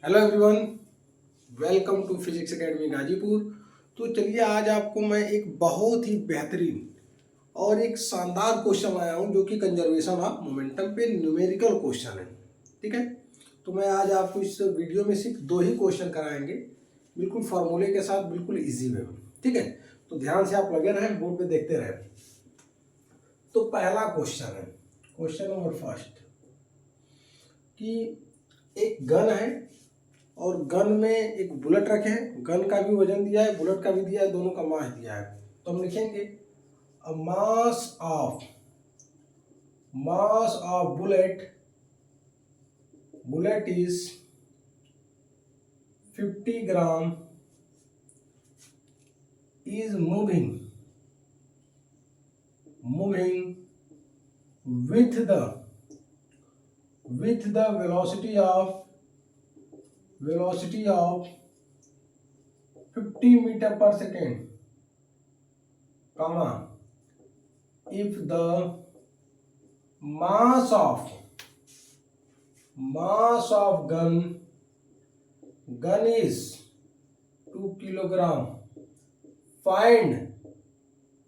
Hello everyone, welcome to physics academy Ghazipur. तो चलिए आज आपको मैं एक बहुत ही बेहतरीन और एक शानदार क्वेश्चन लाया हूँ जो कि कंजर्वेशन ऑफ मोमेंटम पे न्यूमेरिकल क्वेश्चन है। ठीक है, तो मैं आज आपको इस वीडियो में सिर्फ दो ही क्वेश्चन कराएंगे, बिल्कुल फार्मूले के साथ, बिल्कुल ईजी वे में। ठीक है, तो ध्यान से आप लगे रहें, बोर्ड पे देखते रहें। तो पहला क्वेश्चन है, क्वेश्चन नंबर फर्स्ट, कि एक गन है और गन में एक बुलेट रखे हैं। गन का भी वजन दिया है, बुलेट का भी दिया है, दोनों का मास दिया है। तो हम लिखेंगे a mass of bullet is 50 gram is moving with the velocity of 50 meter per second, comma, if the mass of gun is 2 kilogram, find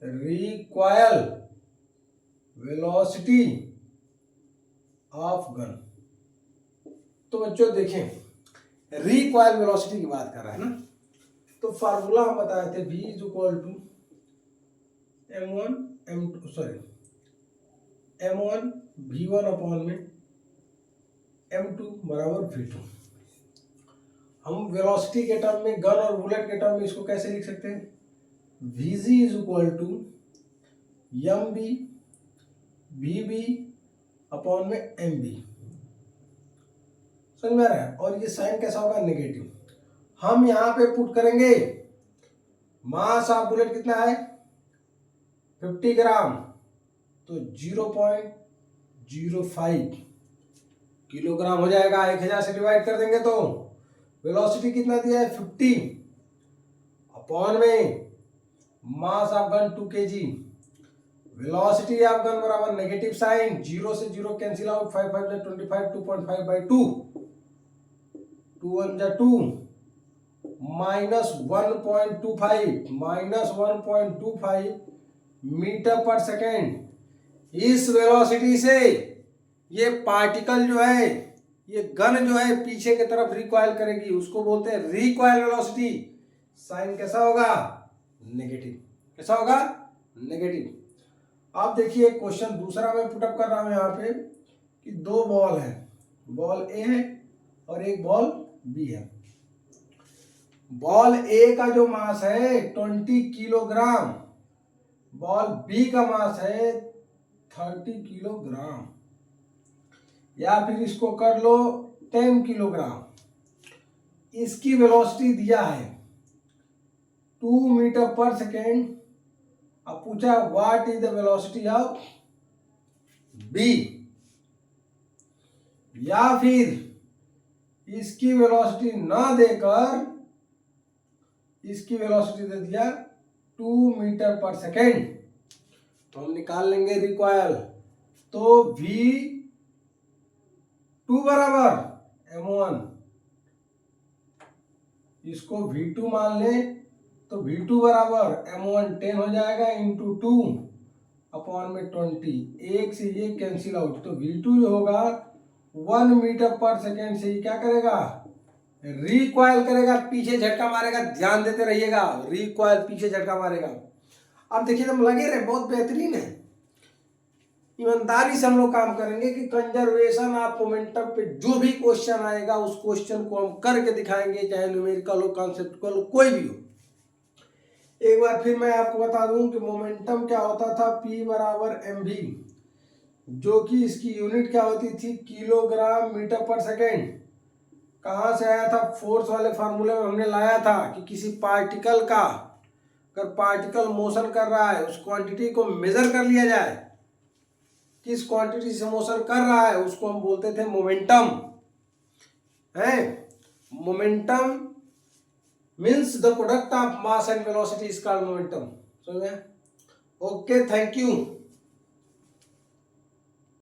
recoil velocity of gun। तो बच्चों देखें, रिकॉइल वेलोसिटी की बात कर रहा है ना, तो फार्मूला हम बताए थे v is equal to m1 v1 upon में m2 बराबर v2। हम वेलोसिटी के टर्म में, गन और बुलेट के टर्म में इसको कैसे लिख सकते हैं? vg is equal to mb vb upon में mb। समझ में आ रहा है? और ये साइन कैसा होगा? नेगेटिव। हम यहां पे पुट करेंगे मास ऑफ बुलेट कितना है? 50 ग्राम, तो 0.05 किलोग्राम हो जाएगा। 1000 से डिवाइड कर देंगे तो वेलोसिटी कितना दिया है? 50 अपॉन में mass of gun 2 kg। Velocity of gun बराबर नेगेटिव साइन, 0 से 0 कैंसिल आउट, 5 5 जा 25, 2.5 by 2, 2 1 जा 2, माइनस 1.25 मीटर पर सेकेंड। इस वेलोसिटी से ये पार्टिकल जो है, ये गन जो है पीछे की तरफ रिकॉइल करेगी, उसको बोलते हैं रिकॉइल वेलोसिटी। साइन कैसा होगा? नेगेटिव। कैसा होगा? नेगेटिव। आप देखिए क्वेश्चन दूसरा मैं पुटअप कर रहा हूं यहाँ पे कि दो बॉल है, बॉल ए है और एक बॉल बी है। बॉल ए का जो मास है 20 किलोग्राम, बॉल बी का मास है 30 किलोग्राम, या फिर इसको कर लो 10 किलोग्राम। इसकी वेलोसिटी दिया है 2 मीटर पर सेकेंड। अब पूछा what is the velocity of B, या फिर इसकी वेलोसिटी ना देकर इसकी वेलोसिटी दे दिया 2 मीटर पर सेकेंड। तो हम निकाल लेंगे रिकॉइल। तो v2 बराबर m1, इसको v2 मान ले तो v2 बराबर m1 10 हो जाएगा इंटू 2 अपॉन में 20। एक से ये कैंसिल आउट, तो v2 जो होगा 1 मीटर पर सेकेंड से ही क्या करेगा? रिकॉइल करेगा, पीछे झटका मारेगा। ध्यान देते रहिएगा, रिकॉइल पीछे झटका मारेगा। अब देखिए हम लगे रहे, बहुत बेहतरीन है। ईमानदारी से हम लोग काम करेंगे कि कंजर्वेशन ऑफ मोमेंटम पे जो भी क्वेश्चन आएगा उस क्वेश्चन को हम करके दिखाएंगे, चाहे न्यूमेरिकल हो, कॉन्सेप्चुअल हो, कोई भी हो। एक बार फिर मैं आपको बता दूं कि मोमेंटम क्या होता था, P बराबर mv, जो कि इसकी यूनिट क्या होती थी? किलोग्राम मीटर पर सेकेंड। कहाँ से आया था? फोर्स वाले फार्मूले में हमने लाया था कि किसी पार्टिकल का, अगर पार्टिकल मोशन कर रहा है, उस क्वांटिटी को मेजर कर लिया जाए, किस क्वांटिटी से मोशन कर रहा है, उसको हम बोलते थे मोमेंटम। है momentum means the product of mass and velocity is called momentum. समझ में? Okay, thank you.